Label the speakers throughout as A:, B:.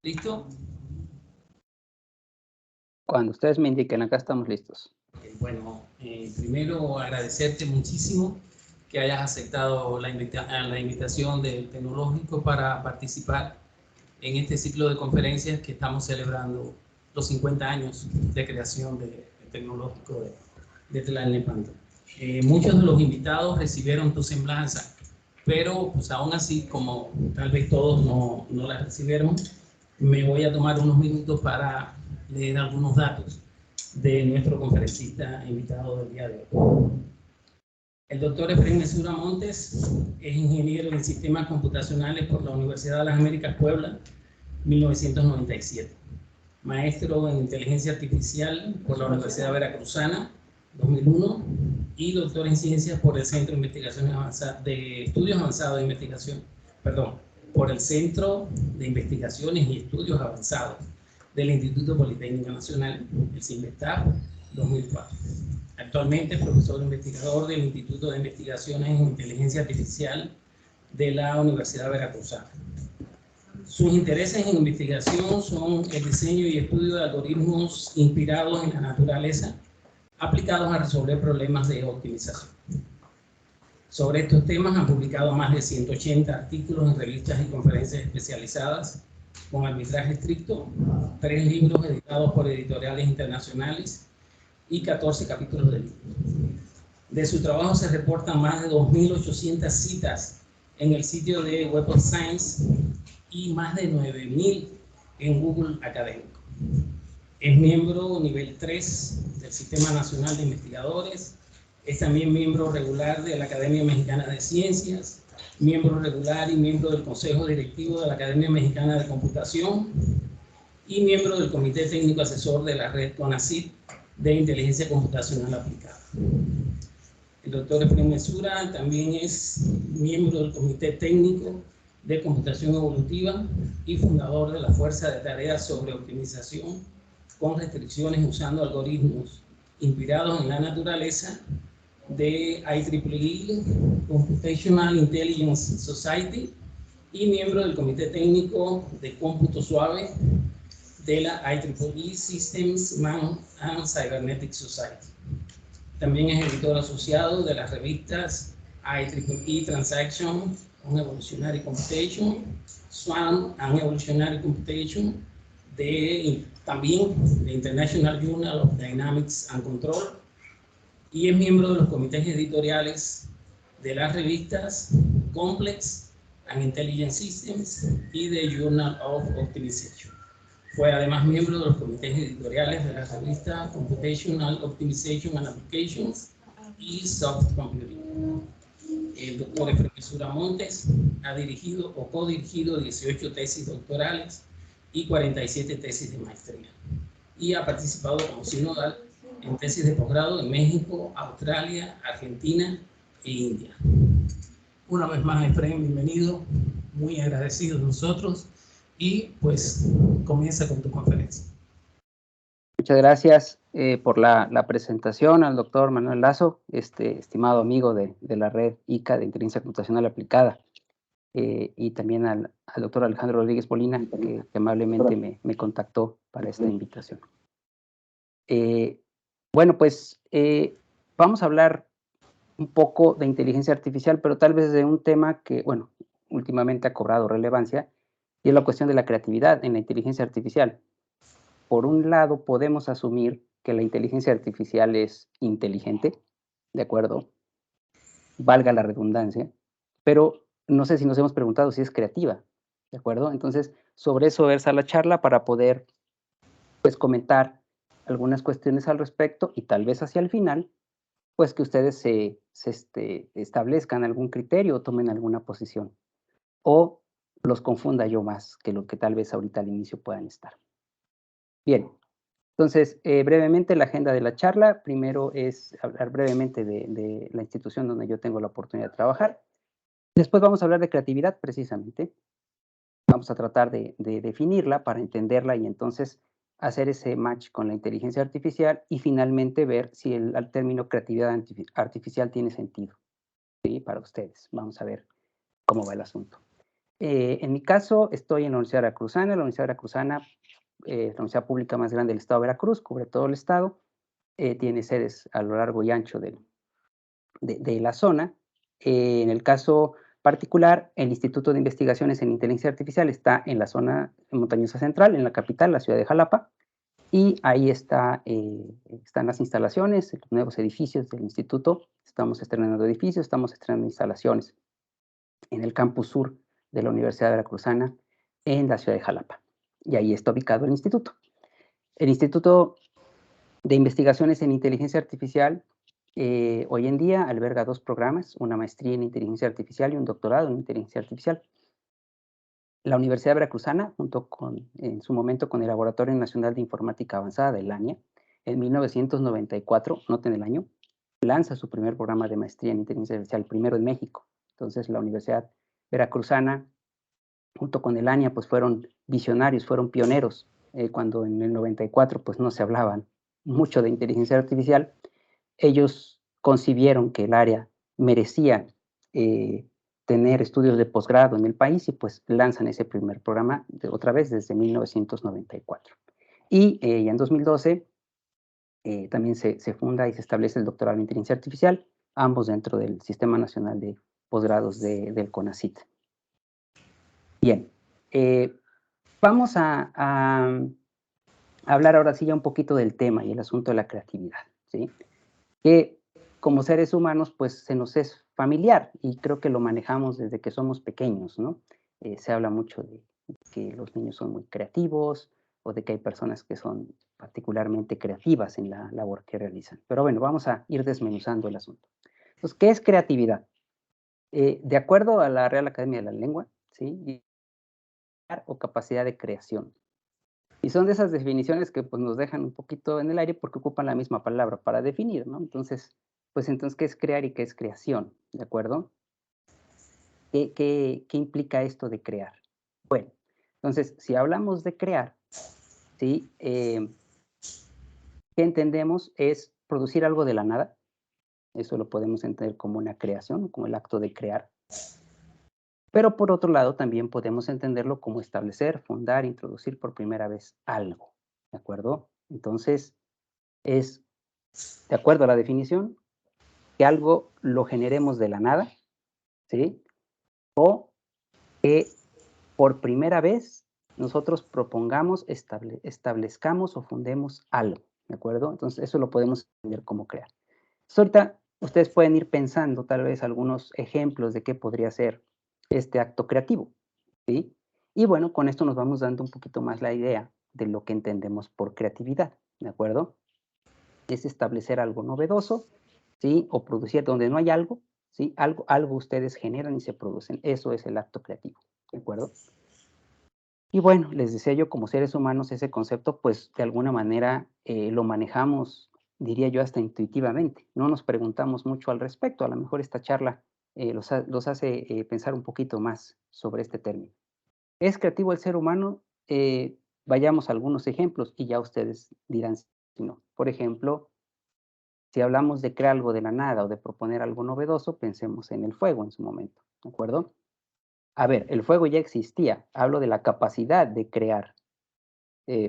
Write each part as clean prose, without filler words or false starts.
A: ¿Listo?
B: Cuando ustedes me indiquen, acá estamos listos.
A: Bueno, primero agradecerte muchísimo que hayas aceptado la invitación del Tecnológico para participar en este ciclo de conferencias que estamos celebrando los 50 años de creación del Tecnológico de Tlalnepantla. Muchos de los invitados recibieron tu semblanza, pero pues aún así, como tal vez todos no la recibieron, me voy a tomar unos minutos para leer algunos datos de nuestro conferencista invitado del día de hoy. El doctor Efraín Mesura Montes es ingeniero en sistemas computacionales por la Universidad de las Américas Puebla, 1997. Maestro en inteligencia artificial por la Universidad Veracruzana, 2001. Y doctor en ciencias por el Centro de Investigaciones Avanzadas, de Estudios Avanzados de Investigación, por el Centro de Investigaciones y Estudios Avanzados del Instituto Politécnico Nacional, el CINVESTAP, 2004. Actualmente es profesor investigador del Instituto de Investigaciones en Inteligencia Artificial de la Universidad Veracruzana. Sus intereses en investigación son el diseño y estudio de algoritmos inspirados en la naturaleza, aplicados a resolver problemas de optimización. Sobre estos temas han publicado más de 180 artículos en revistas y conferencias especializadas con arbitraje estricto, 3 libros editados por editoriales internacionales y 14 capítulos de libros. De su trabajo se reportan más de 2.800 citas en el sitio de Web of Science y más de 9.000 en Google Académico. Es miembro nivel 3 del Sistema Nacional de Investigadores, es también miembro regular de la Academia Mexicana de Ciencias, miembro regular y miembro del Consejo Directivo de la Academia Mexicana de Computación y miembro del Comité Técnico Asesor de la Red CONACYT de Inteligencia Computacional Aplicada. El doctor Efraín Mesura también es miembro del Comité Técnico de Computación Evolutiva y fundador de la Fuerza de Tareas sobre Optimización con restricciones usando algoritmos inspirados en la naturaleza de IEEE Computational Intelligence Society y miembro del Comité Técnico de Cómputo Suave de la IEEE Systems Man and Cybernetic Society. También es editor asociado de las revistas IEEE Transaction on Evolutionary Computation, SWAN and Evolutionary Computation, también de International Journal of Dynamics and Control, y es miembro de los comités editoriales de las revistas Complex and Intelligent Systems y de Journal of Optimization. Fue además miembro de los comités editoriales de la revista Computational Optimization and Applications y Soft Computing. El doctor Efraín Mesura Montes ha dirigido o codirigido 18 tesis doctorales y 47 tesis de maestría. Y ha participado como sinodal en tesis de posgrado en México, Australia, Argentina e India. Una vez más, Efraín, bienvenido, muy agradecido de nosotros, y pues comienza con tu conferencia.
B: Muchas gracias por la presentación al doctor Manuel Lazo, estimado amigo de la red ICA de Inteligencia Computacional Aplicada, y también al doctor Alejandro Rodríguez Molina, que amablemente me contactó para esta invitación. Bueno, pues vamos a hablar un poco de inteligencia artificial, pero tal vez de un tema que, bueno, últimamente ha cobrado relevancia, y es la cuestión de la creatividad en la inteligencia artificial. Por un lado, podemos asumir que la inteligencia artificial es inteligente, ¿de acuerdo? Valga la redundancia, pero no sé si nos hemos preguntado si es creativa, ¿de acuerdo? Entonces, sobre eso versa la charla para poder, pues, comentar algunas cuestiones al respecto y tal vez hacia el final, pues, que ustedes se establezcan algún criterio o tomen alguna posición, o los confunda yo más que lo que tal vez ahorita al inicio puedan estar. Bien. Entonces, brevemente la agenda de la charla. Primero es hablar brevemente de la institución donde yo tengo la oportunidad de trabajar. Después vamos a hablar de creatividad, precisamente. Vamos a tratar de definirla para entenderla y entonces hacer ese match con la inteligencia artificial y finalmente ver si el término creatividad artificial tiene sentido, ¿sí? Para ustedes. Vamos a ver cómo va el asunto. En mi caso, estoy en la Universidad Veracruzana. La Universidad Veracruzana es la universidad pública más grande del estado de Veracruz, cubre todo el estado, tiene sedes a lo largo y ancho de la zona. En el caso particular, el Instituto de Investigaciones en Inteligencia Artificial está en la zona montañosa central, en la capital, la ciudad de Jalapa, y ahí están las instalaciones, los nuevos edificios del instituto. Estamos estrenando edificios, estamos estrenando instalaciones en el campus sur de la Universidad Veracruzana, en la ciudad de Jalapa. Y ahí está ubicado el instituto. El Instituto de Investigaciones en Inteligencia Artificial hoy en día alberga 2 programas, una maestría en Inteligencia Artificial y un doctorado en Inteligencia Artificial. La Universidad Veracruzana, junto con, en su momento, con el Laboratorio Nacional de Informática Avanzada de LANIA, en 1994, noten el año, lanza su primer programa de maestría en Inteligencia Artificial, primero en México. Entonces, la Universidad Veracruzana, junto con el ANIA, pues fueron visionarios, fueron pioneros, cuando en el 94 pues no se hablaban mucho de inteligencia artificial. Ellos concibieron que el área merecía tener estudios de posgrado en el país y pues lanzan ese primer programa otra vez desde 1994. Y ya en 2012 también se funda y se establece el doctorado en inteligencia artificial, ambos dentro del Sistema Nacional de Posgrados del CONACYT. Bien, vamos a hablar ahora sí ya un poquito del tema y el asunto de la creatividad, ¿sí? Que como seres humanos pues se nos es familiar y creo que lo manejamos desde que somos pequeños, ¿no? Se habla mucho de que los niños son muy creativos o de que hay personas que son particularmente creativas en la labor que realizan. Pero bueno, vamos a ir desmenuzando el asunto. Entonces, ¿qué es creatividad? De acuerdo a la Real Academia de la Lengua, ¿sí? O capacidad de creación. Y son de esas definiciones que pues nos dejan un poquito en el aire porque ocupan la misma palabra para definir, ¿no? Entonces, pues entonces, ¿qué es crear y qué es creación? ¿De acuerdo? ¿Qué implica esto de crear? Bueno, entonces, si hablamos de crear, ¿sí? ¿Qué entendemos? Es producir algo de la nada. Eso lo podemos entender como una creación, como el acto de crear. Pero por otro lado, también podemos entenderlo como establecer, fundar, introducir por primera vez algo, ¿de acuerdo? Entonces, es, de acuerdo a la definición, que algo lo generemos de la nada, ¿sí? O que por primera vez nosotros propongamos, establezcamos o fundemos algo, ¿de acuerdo? Entonces, eso lo podemos entender como crear. Entonces, ahorita ustedes pueden ir pensando tal vez algunos ejemplos de qué podría ser este acto creativo, ¿sí? Y bueno, con esto nos vamos dando un poquito más la idea de lo que entendemos por creatividad, ¿de acuerdo? Es establecer algo novedoso, ¿sí? O producir donde no hay algo, ¿sí? Algo ustedes generan y se producen. Eso es el acto creativo, ¿de acuerdo? Y bueno, les decía yo, como seres humanos, ese concepto, pues de alguna manera lo manejamos, diría yo, hasta intuitivamente. No nos preguntamos mucho al respecto. A lo mejor esta charla los hace pensar un poquito más sobre este término. ¿Es creativo el ser humano? Vayamos a algunos ejemplos y ya ustedes dirán si no. Por ejemplo, si hablamos de crear algo de la nada o de proponer algo novedoso, pensemos en el fuego en su momento, ¿de acuerdo? A ver, el fuego ya existía. Hablo de la capacidad de crear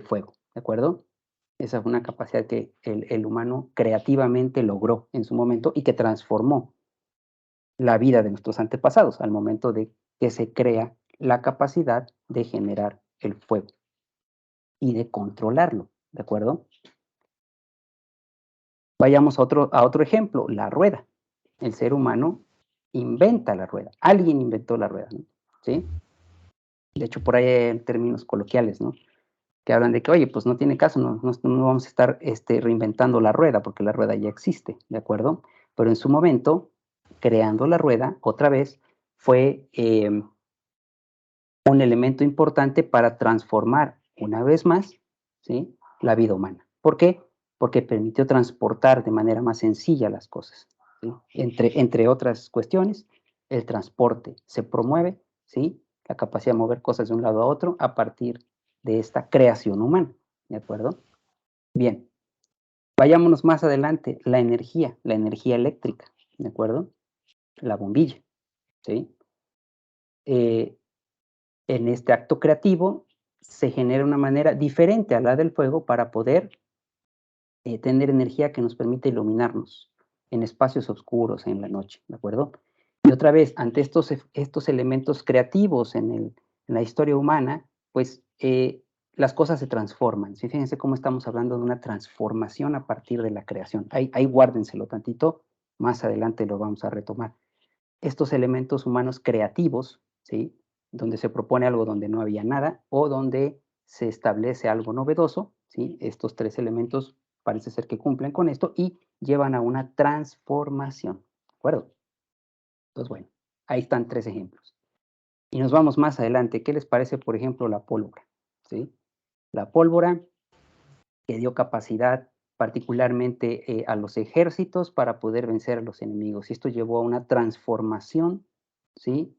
B: fuego, ¿de acuerdo? Esa fue una capacidad que el humano creativamente logró en su momento y que transformó la vida de nuestros antepasados al momento de que se crea la capacidad de generar el fuego y de controlarlo, ¿de acuerdo? Vayamos a otro ejemplo, la rueda. El ser humano inventa la rueda. Alguien inventó la rueda, ¿no? ¿Sí? De hecho, por ahí hay términos coloquiales, ¿no? Que hablan de que, oye, pues no tiene caso, no vamos a estar reinventando la rueda porque la rueda ya existe, ¿de acuerdo? Pero en su momento, creando la rueda, otra vez, fue un elemento importante para transformar una vez más, ¿sí? La vida humana. ¿Por qué? Porque permitió transportar de manera más sencilla las cosas, ¿sí? Entre otras cuestiones, el transporte se promueve, ¿sí? La capacidad de mover cosas de un lado a otro a partir de esta creación humana, ¿de acuerdo? Bien, vayámonos más adelante, la energía eléctrica, ¿de acuerdo? La bombilla, ¿sí? En este acto creativo se genera una manera diferente a la del fuego para poder tener energía que nos permite iluminarnos en espacios oscuros en la noche, ¿de acuerdo? Y otra vez, ante estos elementos creativos en la historia humana, pues las cosas se transforman. ¿Sí? Fíjense cómo estamos hablando de una transformación a partir de la creación. Ahí guárdenselo tantito, más adelante lo vamos a retomar. Estos elementos humanos creativos, ¿sí? Donde se propone algo donde no había nada o donde se establece algo novedoso, ¿sí? Estos tres elementos parece ser que cumplen con esto y llevan a una transformación, ¿de acuerdo? Entonces, bueno, ahí están tres ejemplos. Y nos vamos más adelante. ¿Qué les parece, por ejemplo, la pólvora? ¿Sí? La pólvora que dio capacidad particularmente a los ejércitos para poder vencer a los enemigos. Y esto llevó a una transformación, ¿sí?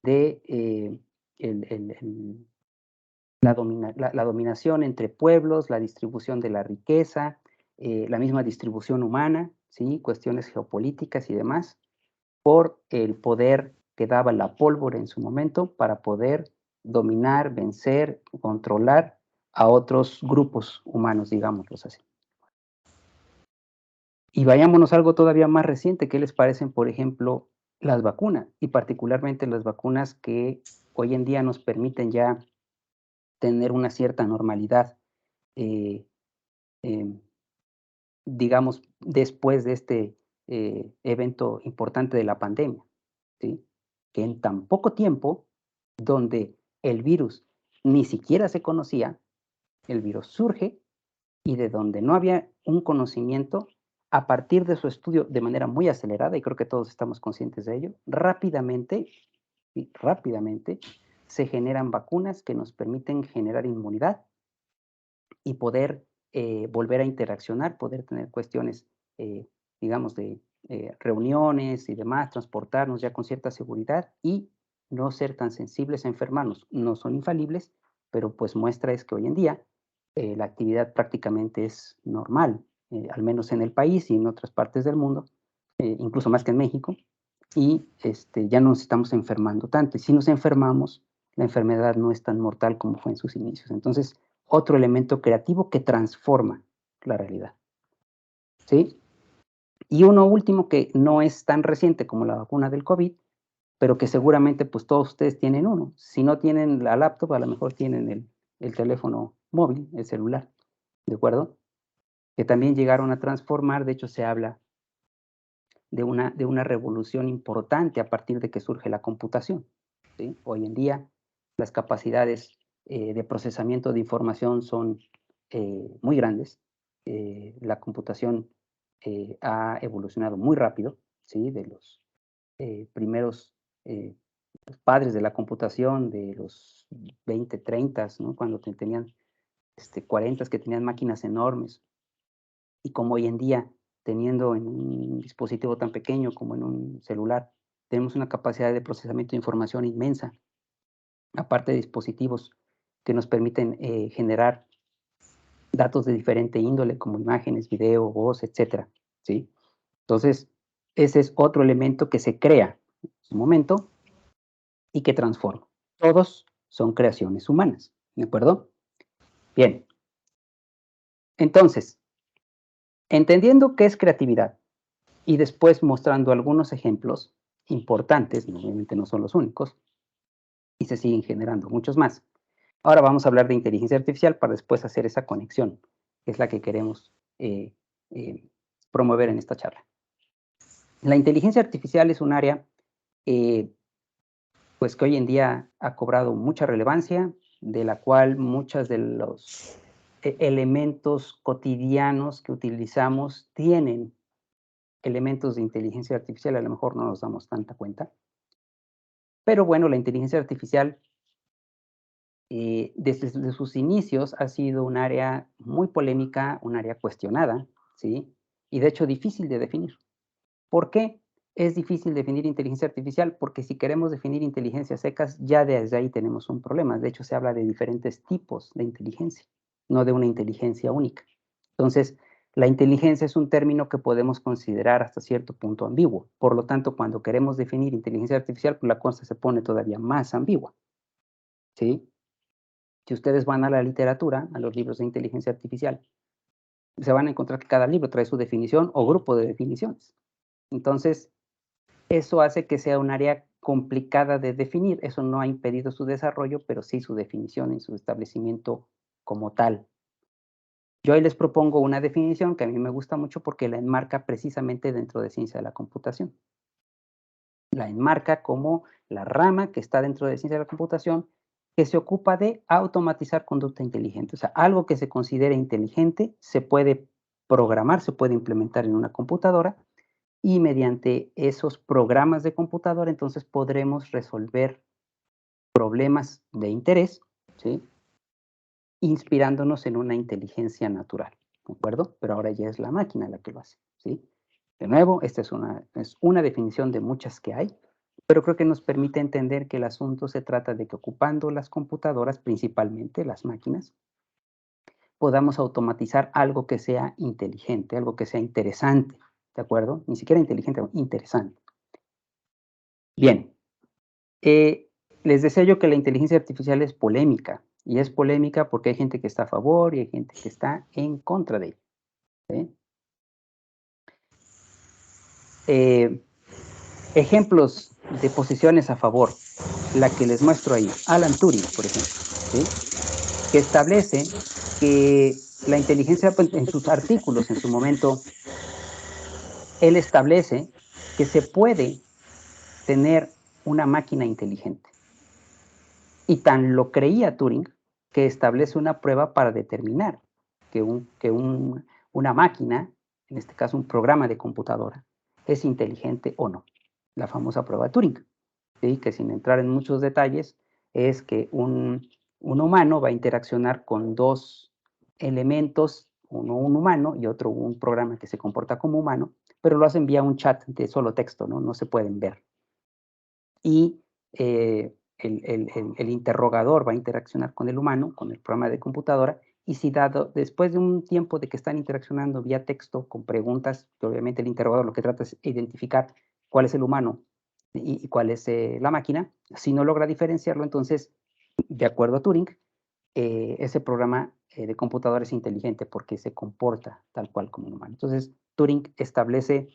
B: De la dominación entre pueblos, la distribución de la riqueza, la misma distribución humana, ¿sí? Cuestiones geopolíticas y demás, por el poder que daba la pólvora en su momento para poder dominar, vencer, controlar a otros grupos humanos, digámoslos así. Y vayámonos a algo todavía más reciente. ¿Qué les parecen, por ejemplo, las vacunas? Y particularmente las vacunas que hoy en día nos permiten ya tener una cierta normalidad, eh, em, digamos, después de este evento importante de la pandemia, ¿sí? Que en tan poco tiempo, donde el virus ni siquiera se conocía, el virus surge y de donde no había un conocimiento, a partir de su estudio de manera muy acelerada, y creo que todos estamos conscientes de ello, rápidamente, y rápidamente se generan vacunas que nos permiten generar inmunidad y poder volver a interaccionar, poder tener cuestiones, digamos, de reuniones y demás, transportarnos ya con cierta seguridad y no ser tan sensibles a enfermarnos. No son infalibles, pero pues muestra es que hoy en día la actividad prácticamente es normal, al menos en el país y en otras partes del mundo, incluso más que en México, y ya no nos estamos enfermando tanto. Y si nos enfermamos, la enfermedad no es tan mortal como fue en sus inicios. Entonces, otro elemento creativo que transforma la realidad, ¿sí? Y uno último que no es tan reciente como la vacuna del COVID, pero que seguramente pues todos ustedes tienen uno. Si no tienen la laptop, a lo mejor tienen el teléfono móvil, el celular, ¿de acuerdo? Que también llegaron a transformar, de hecho se habla de una revolución importante a partir de que surge la computación, ¿sí? Hoy en día las capacidades de procesamiento de información son muy grandes. La computación ha evolucionado muy rápido, ¿sí? De los primeros padres de la computación, de los 20, 30, ¿no? Cuando tenían 40 que tenían máquinas enormes, y como hoy en día, teniendo en un dispositivo tan pequeño como en un celular, tenemos una capacidad de procesamiento de información inmensa, aparte de dispositivos que nos permiten generar datos de diferente índole, como imágenes, video, voz, etcétera, ¿sí? Entonces, ese es otro elemento que se crea en su momento y que transforma. Todos son creaciones humanas, ¿de acuerdo? Bien. Entonces, entendiendo qué es creatividad y después mostrando algunos ejemplos importantes, obviamente no son los únicos, y se siguen generando muchos más. Ahora vamos a hablar de inteligencia artificial para después hacer esa conexión, que es la que queremos eh, eh, promover en esta charla. La inteligencia artificial es un área pues que hoy en día ha cobrado mucha relevancia, de la cual muchos de los elementos cotidianos que utilizamos tienen elementos de inteligencia artificial, a lo mejor no nos damos tanta cuenta. Pero bueno, la inteligencia artificial desde sus inicios ha sido un área muy polémica, un área cuestionada, ¿sí? Y de hecho difícil de definir. ¿Por qué es difícil definir inteligencia artificial? Porque si queremos definir inteligencias secas, ya desde ahí tenemos un problema. De hecho, se habla de diferentes tipos de inteligencia, no de una inteligencia única. Entonces, la inteligencia es un término que podemos considerar hasta cierto punto ambiguo. Por lo tanto, cuando queremos definir inteligencia artificial, pues la cosa se pone todavía más ambigua. ¿sí? Si ustedes van a la literatura, a los libros de inteligencia artificial, se van a encontrar que cada libro trae su definición o grupo de definiciones. Entonces, eso hace que sea un área complicada de definir. Eso no ha impedido su desarrollo, pero sí su definición y su establecimiento como tal. Yo hoy les propongo una definición que a mí me gusta mucho porque la enmarca precisamente dentro de ciencia de la computación. La enmarca como la rama que está dentro de ciencia de la computación que se ocupa de automatizar conducta inteligente. O sea, algo que se considere inteligente se puede programar, se puede implementar en una computadora y mediante esos programas de computadora entonces podremos resolver problemas de interés, ¿sí? Inspirándonos en una inteligencia natural, ¿de acuerdo? Pero ahora ya es la máquina la que lo hace, ¿sí? De nuevo, esta es una definición de muchas que hay, pero creo que nos permite entender que el asunto se trata de que ocupando las computadoras, principalmente las máquinas, podamos automatizar algo que sea inteligente, algo que sea interesante, ¿de acuerdo? Ni siquiera inteligente, interesante. Bien, les decía yo que la inteligencia artificial es polémica, y es polémica porque hay gente que está a favor y hay gente que está en contra de ella, ¿sí? Ejemplos de posiciones a favor, la que les muestro ahí, Alan Turing, por ejemplo, ¿sí? Que establece que la inteligencia, en sus artículos en su momento, él establece que se puede tener una máquina inteligente. Y tan lo creía Turing que establece una prueba para determinar que una máquina, en este caso un programa de computadora, es inteligente o no. La famosa prueba de Turing, ¿sí? Que sin entrar en muchos detalles, es que un humano va a interaccionar con dos elementos, uno un humano y otro un programa que se comporta como humano, pero lo hacen vía un chat de solo texto, ¿no? No se pueden ver. Y el interrogador va a interaccionar con el humano, con el programa de computadora, y si después de un tiempo de que están interaccionando vía texto con preguntas, que obviamente el interrogador lo que trata es identificar cuál es el humano y cuál es la máquina, si no logra diferenciarlo, entonces, de acuerdo a Turing, ese programa de computadora es inteligente porque se comporta tal cual como un humano. Entonces, Turing establece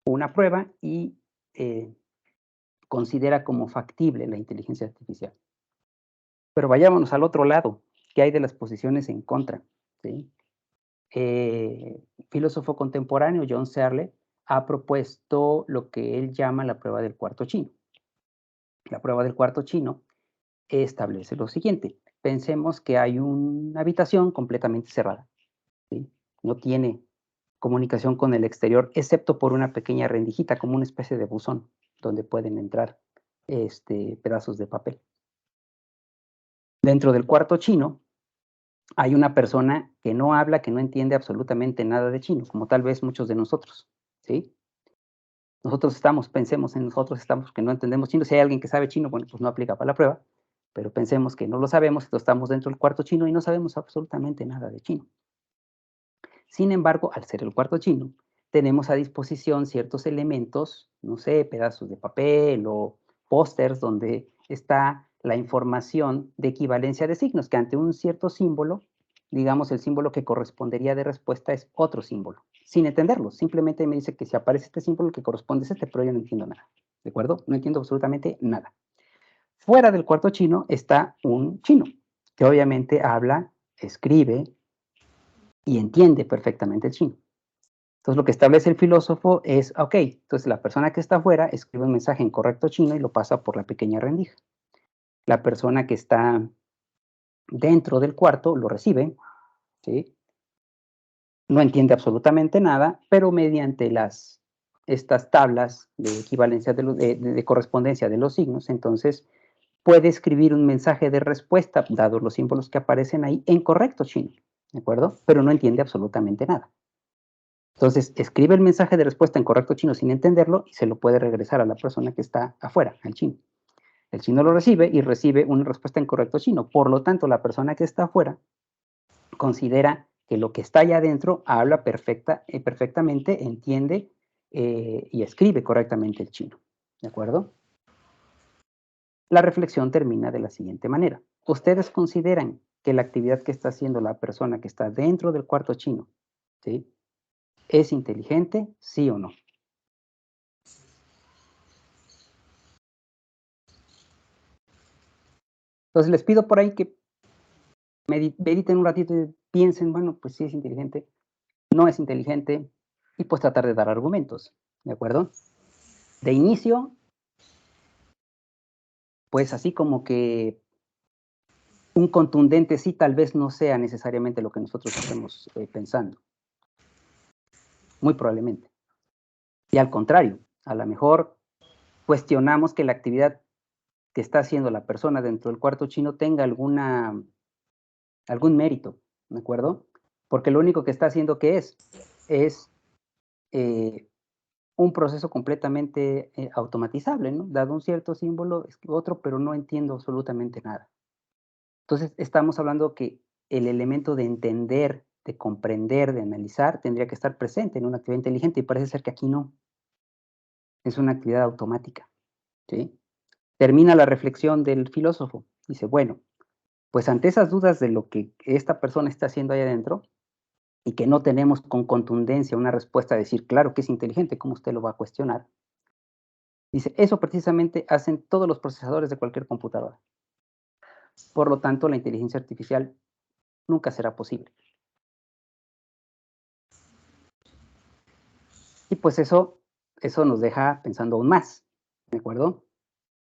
B: una prueba y considera como factible la inteligencia artificial. Pero vayámonos al otro lado, ¿qué hay de las posiciones en contra? ¿Sí? Filósofo contemporáneo John Searle ha propuesto lo que él llama la prueba del cuarto chino. La prueba del cuarto chino establece lo siguiente. Pensemos que hay una habitación completamente cerrada, ¿sí? No tiene comunicación con el exterior, excepto por una pequeña rendijita, como una especie de buzón, donde pueden entrar pedazos de papel. Dentro del cuarto chino hay una persona que no habla, que no entiende absolutamente nada de chino, como tal vez muchos de nosotros, ¿sí? Pensemos en nosotros estamos que no entendemos chino. Si hay alguien que sabe chino, bueno, pues no aplica para la prueba, pero pensemos que no lo sabemos, entonces estamos dentro del cuarto chino y no sabemos absolutamente nada de chino. Sin embargo, al ser el cuarto chino, tenemos a disposición ciertos elementos, no sé, pedazos de papel o pósters donde está la información de equivalencia de signos, que ante un cierto símbolo, digamos, el símbolo que correspondería de respuesta es otro símbolo, sin entenderlo. Simplemente me dice que si aparece este símbolo, que corresponde a este, pero yo no entiendo nada. ¿De acuerdo? No entiendo absolutamente nada. Fuera del cuarto chino está un chino, que obviamente habla, escribe y entiende perfectamente el chino. Entonces, lo que establece el filósofo es, ok, entonces la persona que está afuera escribe un mensaje en correcto chino y lo pasa por la pequeña rendija. La persona que está dentro del cuarto lo recibe, ¿sí? No entiende absolutamente nada, pero mediante estas tablas de equivalencia de correspondencia de los signos, entonces puede escribir un mensaje de respuesta, dados los símbolos que aparecen ahí, en correcto chino, ¿de acuerdo? Pero no entiende absolutamente nada. Entonces, escribe el mensaje de respuesta en correcto chino sin entenderlo y se lo puede regresar a la persona que está afuera, al chino. El chino lo recibe y recibe una respuesta en correcto chino. Por lo tanto, la persona que está afuera considera que lo que está allá adentro habla perfectamente, entiende y escribe correctamente el chino. ¿De acuerdo? La reflexión termina de la siguiente manera. ¿ustedes consideran que la actividad que está haciendo la persona que está dentro del cuarto chino, ¿sí?, es inteligente, sí o no? Entonces les pido por ahí que mediten un ratito y piensen, bueno, pues sí es inteligente, no es inteligente, y pues tratar de dar argumentos, ¿de acuerdo? De inicio, pues así como que un contundente sí tal vez no sea necesariamente lo que nosotros estemos pensando. Muy probablemente. Y al contrario, a lo mejor cuestionamos que la actividad que está haciendo la persona dentro del cuarto chino tenga algún mérito, ¿de acuerdo? Porque lo único que está haciendo, ¿qué es? Es un proceso completamente automatizable, ¿no? Dado un cierto símbolo, es otro, pero no entiendo absolutamente nada. Entonces, estamos hablando que el elemento de entender, de comprender, de analizar, tendría que estar presente en una actividad inteligente, y parece ser que aquí no. Es una actividad automática, ¿sí? Termina la reflexión del filósofo. Dice, bueno, pues ante esas dudas de lo que esta persona está haciendo ahí adentro, y que no tenemos con contundencia una respuesta a decir, claro que es inteligente, ¿cómo usted lo va a cuestionar? Dice, eso precisamente hacen todos los procesadores de cualquier computadora. Por lo tanto, la inteligencia artificial nunca será posible. Y pues eso nos deja pensando aún más, ¿de acuerdo?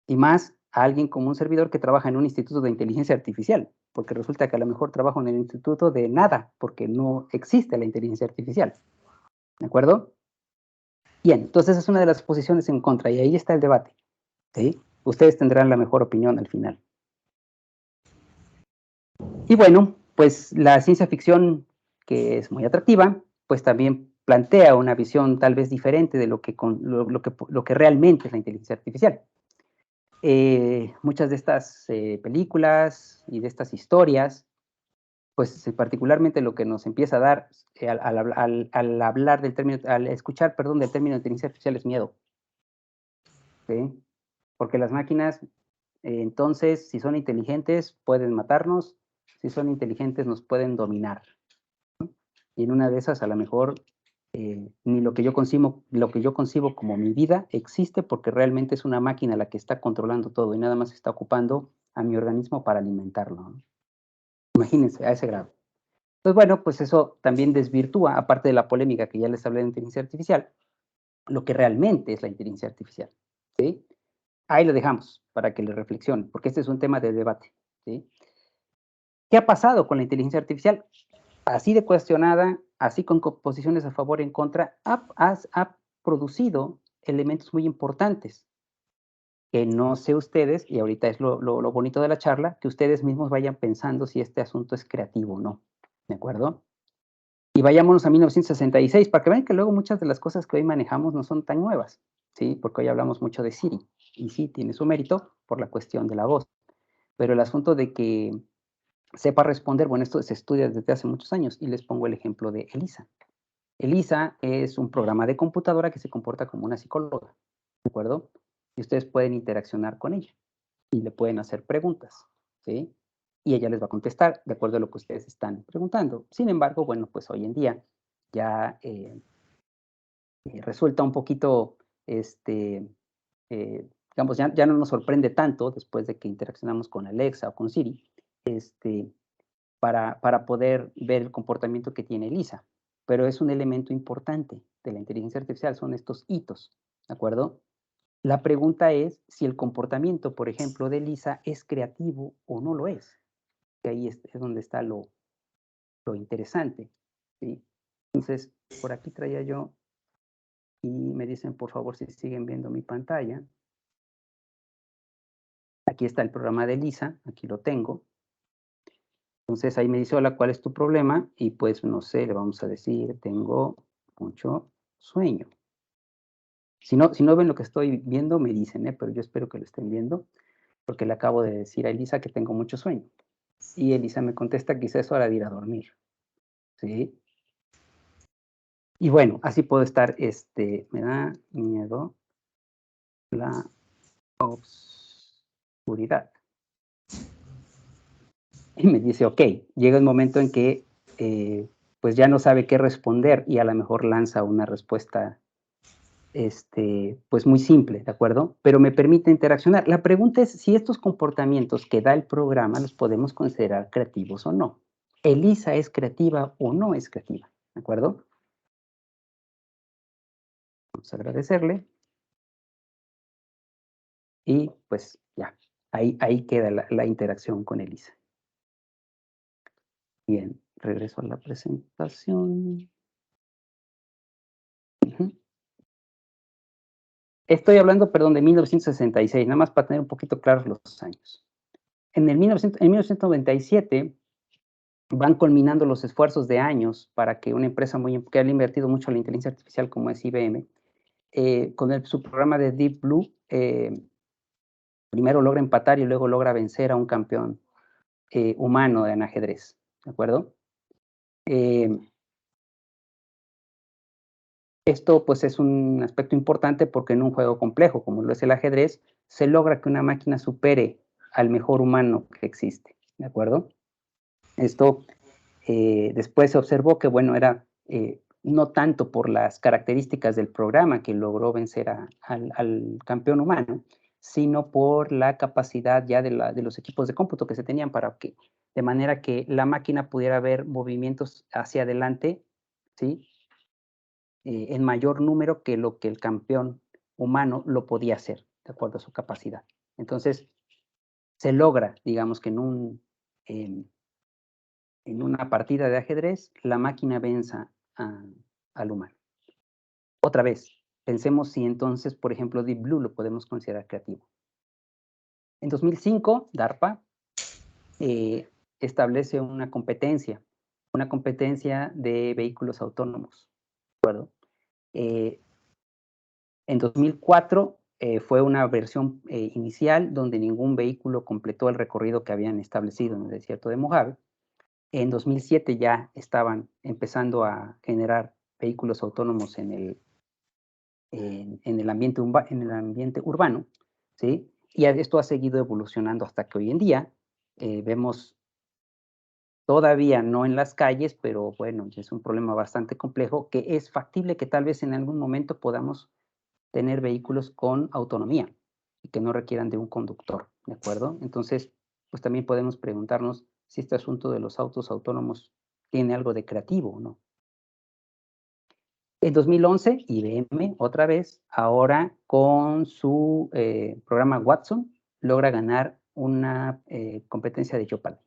B: Y más a alguien como un servidor que trabaja en un instituto de inteligencia artificial, porque resulta que a lo mejor trabajo en el instituto de nada, porque no existe la inteligencia artificial, ¿de acuerdo? Bien, entonces es una de las posiciones en contra, y ahí está el debate, ¿sí? Ustedes tendrán la mejor opinión al final. Y bueno, pues la ciencia ficción, que es muy atractiva, pues también plantea una visión tal vez diferente de lo que realmente es la inteligencia artificial. Muchas de estas películas y de estas historias, pues particularmente lo que nos empieza a dar al hablar del término, al escuchar, perdón, del término de inteligencia artificial es miedo, ¿sí? Porque las máquinas, entonces, si son inteligentes, pueden matarnos, si son inteligentes, nos pueden dominar. Y en una de esas, a lo mejor, ni lo que yo concibo como mi vida existe, porque realmente es una máquina la que está controlando todo y nada más está ocupando a mi organismo para alimentarlo, ¿no? Imagínense, a ese grado. Pues bueno, pues eso también desvirtúa, aparte de la polémica que ya les hablé de inteligencia artificial, lo que realmente es la inteligencia artificial, ¿sí? Ahí lo dejamos para que le reflexionen, porque este es un tema de debate, ¿sí? ¿Qué ha pasado con la inteligencia artificial? Así de cuestionada, así con posiciones a favor y en contra, ha producido elementos muy importantes, que no sé ustedes, y ahorita es lo bonito de la charla, que ustedes mismos vayan pensando si este asunto es creativo o no, ¿de acuerdo? Y vayámonos a 1966, para que vean que luego muchas de las cosas que hoy manejamos no son tan nuevas, ¿sí? Porque hoy hablamos mucho de Siri, y sí, tiene su mérito por la cuestión de la voz, pero el asunto de que sepa responder, bueno, esto se estudia desde hace muchos años, y les pongo el ejemplo de Elisa. Elisa es un programa de computadora que se comporta como una psicóloga, ¿de acuerdo? Y ustedes pueden interaccionar con ella y le pueden hacer preguntas, ¿sí? Y ella les va a contestar de acuerdo a lo que ustedes están preguntando. Sin embargo, bueno, pues hoy en día ya resulta un poquito, digamos, ya no nos sorprende tanto después de que interaccionamos con Alexa o con Siri, para poder ver el comportamiento que tiene Elisa. Pero es un elemento importante de la inteligencia artificial, son estos hitos, ¿de acuerdo? La pregunta es si el comportamiento, por ejemplo, de Elisa es creativo o no lo es. Que ahí es donde está lo interesante, ¿sí? Entonces, por aquí traía yo, y me dicen, por favor, si siguen viendo mi pantalla. Aquí está el programa de Elisa, aquí lo tengo. Entonces ahí me dice, hola, ¿cuál es tu problema? Y pues no sé, le vamos a decir, tengo mucho sueño. Si no ven lo que estoy viendo, me dicen, pero yo espero que lo estén viendo, porque le acabo de decir a Elisa que tengo mucho sueño. Y Elisa me contesta, quizá es hora de ir a dormir, ¿sí? Y bueno, así puedo estar, me da miedo la oscuridad. Y me dice, ok, llega el momento en que pues ya no sabe qué responder y a lo mejor lanza una respuesta pues muy simple, ¿de acuerdo? Pero me permite interaccionar. La pregunta es si estos comportamientos que da el programa los podemos considerar creativos o no. ¿Elisa es creativa o no es creativa? ¿De acuerdo? Vamos a agradecerle. Y pues ya, ahí queda la interacción con Elisa. Bien, regreso a la presentación. Ujú. Estoy hablando, perdón, de 1966, nada más para tener un poquito claros los años. En 1997 van culminando los esfuerzos de años para que una empresa que ha invertido mucho en la inteligencia artificial como es IBM, con su programa de Deep Blue, primero logra empatar y luego logra vencer a un campeón humano en ajedrez, ¿de acuerdo? Esto pues es un aspecto importante porque en un juego complejo como lo es el ajedrez, se logra que una máquina supere al mejor humano que existe, ¿de acuerdo? Esto después se observó que, bueno, era no tanto por las características del programa que logró vencer al campeón humano, sino por la capacidad ya de los equipos de cómputo que se tenían de manera que la máquina pudiera ver movimientos hacia adelante, ¿sí? En mayor número que lo que el campeón humano lo podía hacer, de acuerdo a su capacidad. Entonces, se logra, digamos que en una partida de ajedrez, la máquina venza al humano. Otra vez, pensemos si entonces, por ejemplo, Deep Blue lo podemos considerar creativo. En 2005, DARPA establece una competencia de vehículos autónomos, ¿de acuerdo? En 2004 fue una versión inicial donde ningún vehículo completó el recorrido que habían establecido en el desierto de Mojave. En 2007 ya estaban empezando a generar vehículos autónomos en el ambiente urbano, ¿sí? Y esto ha seguido evolucionando hasta que hoy en día vemos, todavía no en las calles, pero bueno, es un problema bastante complejo, que es factible que tal vez en algún momento podamos tener vehículos con autonomía y que no requieran de un conductor, ¿de acuerdo? Entonces, pues también podemos preguntarnos si este asunto de los autos autónomos tiene algo de creativo o no. En 2011, IBM, otra vez, ahora con su programa Watson, logra ganar una competencia de Jeopardy.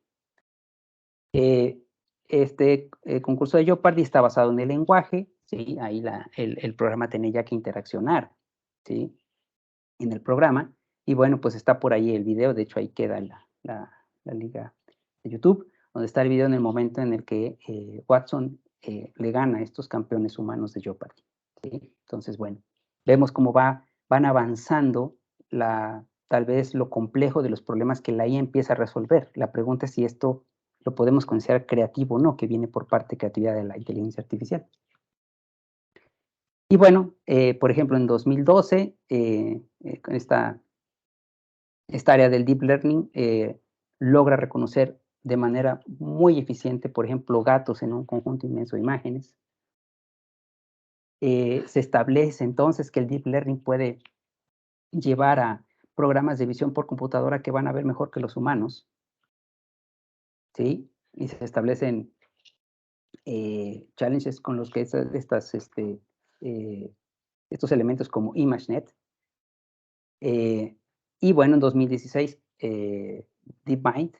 B: Este concurso de Jeopardy está basado en el lenguaje, ¿sí? Ahí el programa tenía ya que interaccionar, ¿sí? En el programa. Y bueno, pues está por ahí el video, de hecho ahí queda la liga de YouTube, donde está el video en el momento en el que Watson le gana a estos campeones humanos de Jeopardy, ¿sí? Entonces, bueno, vemos cómo van avanzando tal vez lo complejo de los problemas que la IA empieza a resolver. La pregunta es si esto lo podemos considerar creativo o no, que viene por parte de creatividad de la inteligencia artificial. Y bueno, por ejemplo, en 2012, esta área del deep learning logra reconocer de manera muy eficiente, por ejemplo, gatos en un conjunto inmenso de imágenes. Se establece entonces que el deep learning puede llevar a programas de visión por computadora que van a ver mejor que los humanos, ¿sí? Y se establecen challenges con los que estos elementos como ImageNet. Y bueno, en 2016, DeepMind,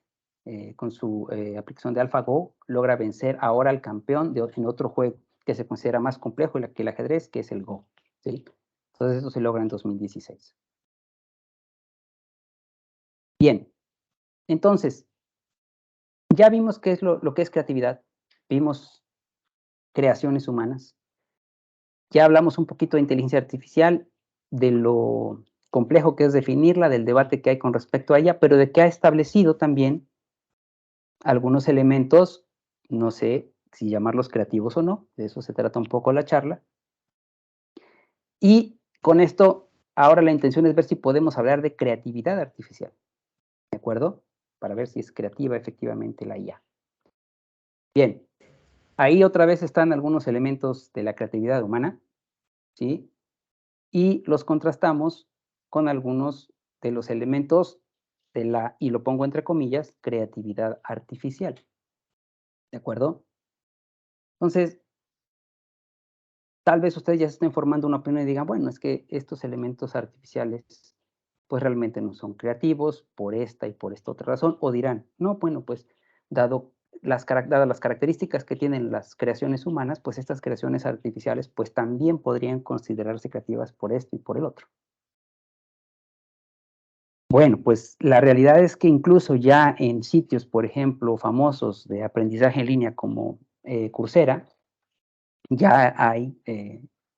B: con su aplicación de AlphaGo, logra vencer ahora al campeón en otro juego que se considera más complejo que el ajedrez, que es el Go, ¿sí? Entonces, eso se logra en 2016. Bien, entonces, ya vimos qué es lo que es creatividad, vimos creaciones humanas, ya hablamos un poquito de inteligencia artificial, de lo complejo que es definirla, del debate que hay con respecto a ella, pero de que ha establecido también algunos elementos, no sé si llamarlos creativos o no, de eso se trata un poco la charla. Y con esto, ahora la intención es ver si podemos hablar de creatividad artificial, ¿de acuerdo? para ver si es creativa efectivamente la IA. Bien, ahí otra vez están algunos elementos de la creatividad humana, ¿sí? Y los contrastamos con algunos de los elementos de la, y lo pongo entre comillas, creatividad artificial. ¿De acuerdo? Entonces, tal vez ustedes ya se estén formando una opinión y digan, bueno, es que estos elementos artificiales pues realmente no son creativos por esta y por esta otra razón, o dirán, no, bueno, pues dadas las características que tienen las creaciones humanas, pues estas creaciones artificiales pues también podrían considerarse creativas por esto y por el otro. Bueno, pues la realidad es que incluso ya en sitios, por ejemplo, famosos de aprendizaje en línea como Coursera, ya hay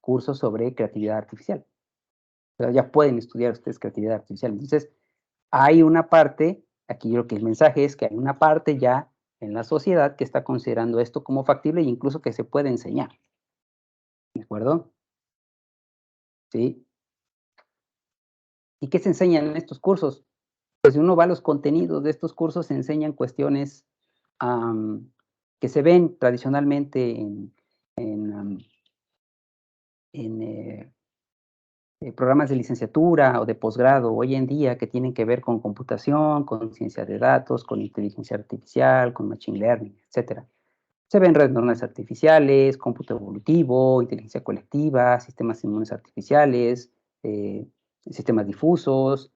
B: cursos sobre creatividad artificial. O sea, ya pueden estudiar ustedes creatividad artificial. Entonces, hay una parte, aquí yo creo que el mensaje es que hay una parte ya en la sociedad que está considerando esto como factible e incluso que se puede enseñar. ¿De acuerdo? Sí. ¿Y qué se enseñan en estos cursos? Pues si uno va a los contenidos de estos cursos, se enseñan cuestiones que se ven tradicionalmente en programas de licenciatura o de posgrado hoy en día que tienen que ver con computación, con ciencia de datos, con inteligencia artificial, con machine learning, etcétera. Se ven redes neuronales artificiales, cómputo evolutivo, inteligencia colectiva, sistemas inmunes artificiales, sistemas difusos,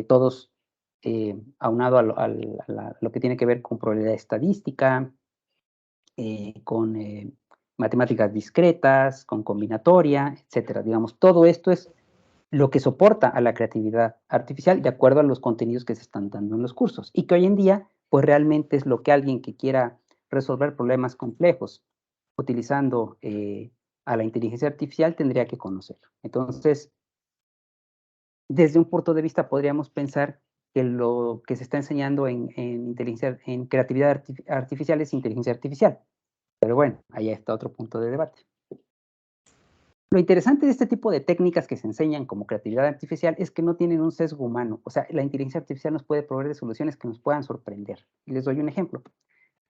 B: todos aunado a lo que tiene que ver con probabilidad estadística, con matemáticas discretas, con combinatoria, etcétera. Digamos, todo esto es lo que soporta a la creatividad artificial de acuerdo a los contenidos que se están dando en los cursos y que hoy en día, pues realmente es lo que alguien que quiera resolver problemas complejos utilizando a la inteligencia artificial tendría que conocer. Entonces, desde un punto de vista podríamos pensar que lo que se está enseñando en creatividad artificial es inteligencia artificial. Pero bueno, ahí está otro punto de debate. Lo interesante de este tipo de técnicas que se enseñan como creatividad artificial es que no tienen un sesgo humano. O sea, la inteligencia artificial nos puede proveer de soluciones que nos puedan sorprender. Y les doy un ejemplo.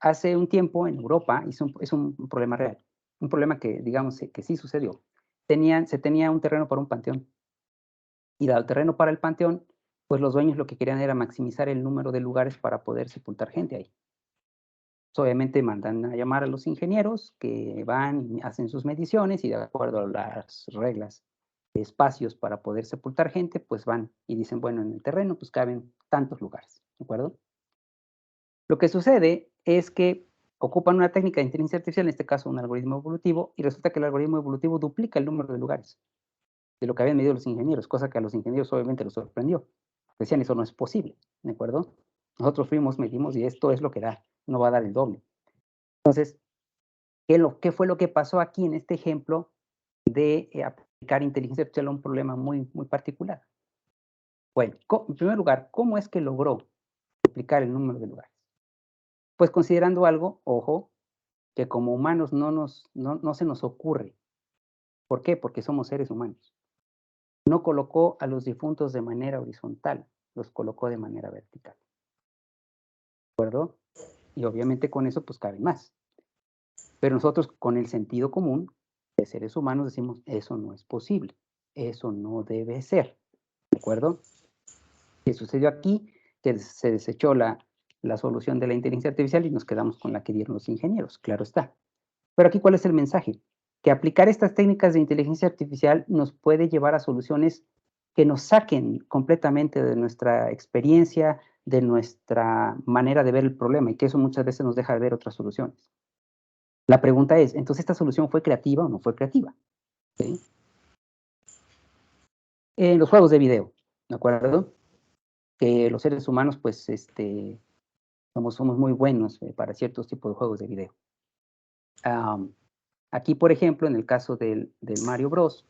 B: Hace un tiempo en Europa, es un problema real, un problema que, digamos, que sí sucedió. Se tenía un terreno para un panteón. Y dado el terreno para el panteón, pues los dueños lo que querían era maximizar el número de lugares para poder sepultar gente ahí. Obviamente mandan a llamar a los ingenieros que van y hacen sus mediciones y de acuerdo a las reglas de espacios para poder sepultar gente, pues van y dicen, bueno, en el terreno pues caben tantos lugares, ¿de acuerdo? Lo que sucede es que ocupan una técnica de inteligencia artificial, en este caso un algoritmo evolutivo, y resulta que el algoritmo evolutivo duplica el número de lugares de lo que habían medido los ingenieros, cosa que a los ingenieros obviamente los sorprendió. Decían, eso no es posible, ¿de acuerdo? Nosotros fuimos, medimos y esto es lo que da, no va a dar el doble. Entonces, ¿qué fue lo que pasó aquí en este ejemplo de aplicar inteligencia artificial a un problema muy, muy particular? Bueno, en primer lugar, ¿cómo es que logró duplicar el número de lugares? Pues considerando algo, ojo, que como humanos no se nos ocurre. ¿Por qué? Porque somos seres humanos. No colocó a los difuntos de manera horizontal, los colocó de manera vertical. ¿De acuerdo? Y obviamente con eso pues cabe más. Pero nosotros con el sentido común de seres humanos decimos, eso no es posible, eso no debe ser, ¿de acuerdo? ¿Qué sucedió aquí? Que se desechó la solución de la inteligencia artificial y nos quedamos con la que dieron los ingenieros, claro está. Pero aquí, ¿cuál es el mensaje? Que aplicar estas técnicas de inteligencia artificial nos puede llevar a soluciones que nos saquen completamente de nuestra experiencia, de nuestra manera de ver el problema y que eso muchas veces nos deja de ver otras soluciones. La pregunta es, ¿entonces esta solución fue creativa o no fue creativa? ¿Sí? En los juegos de video, ¿de acuerdo? Que los seres humanos, pues, somos muy buenos para ciertos tipos de juegos de video. Aquí, por ejemplo, en el caso del Mario Bros.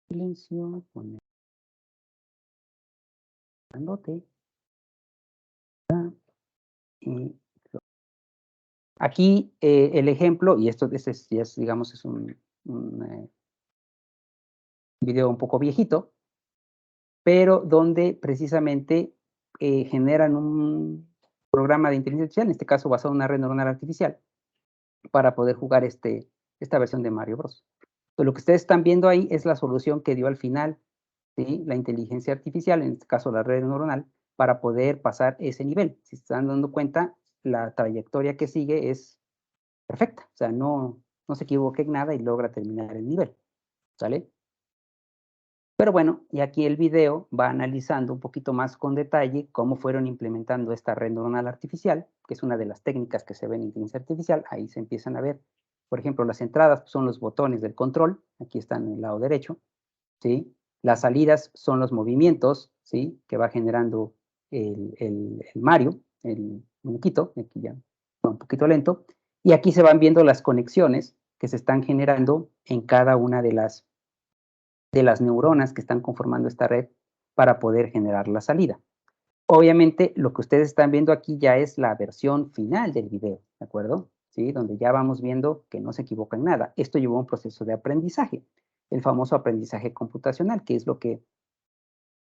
B: Silencio, poner grandote. Y aquí el ejemplo, y esto ya es, digamos, es video un poco viejito, pero donde precisamente generan un programa de inteligencia artificial, en este caso basado en una red neuronal artificial, para poder jugar esta versión de Mario Bros. Entonces, lo que ustedes están viendo ahí es la solución que dio al final, ¿sí? La inteligencia artificial, en este caso la red neuronal, para poder pasar ese nivel. Si se están dando cuenta, la trayectoria que sigue es perfecta, o sea, no se equivoca en nada y logra terminar el nivel, ¿sale? Pero bueno, y aquí el video va analizando un poquito más con detalle cómo fueron implementando esta red neuronal artificial, que es una de las técnicas que se ve en inteligencia artificial. Ahí se empiezan a ver, por ejemplo, las entradas son los botones del control, aquí están en el lado derecho, ¿sí? Las salidas son los movimientos, ¿sí? Que va generando el Mario, el muñequito, aquí ya va un poquito lento, y aquí se van viendo las conexiones que se están generando en cada una de las neuronas que están conformando esta red para poder generar la salida. Obviamente, lo que ustedes están viendo aquí ya es la versión final del video, ¿de acuerdo? ¿Sí? Donde ya vamos viendo que no se equivoca en nada. Esto llevó a un proceso de aprendizaje, el famoso aprendizaje computacional, que es lo que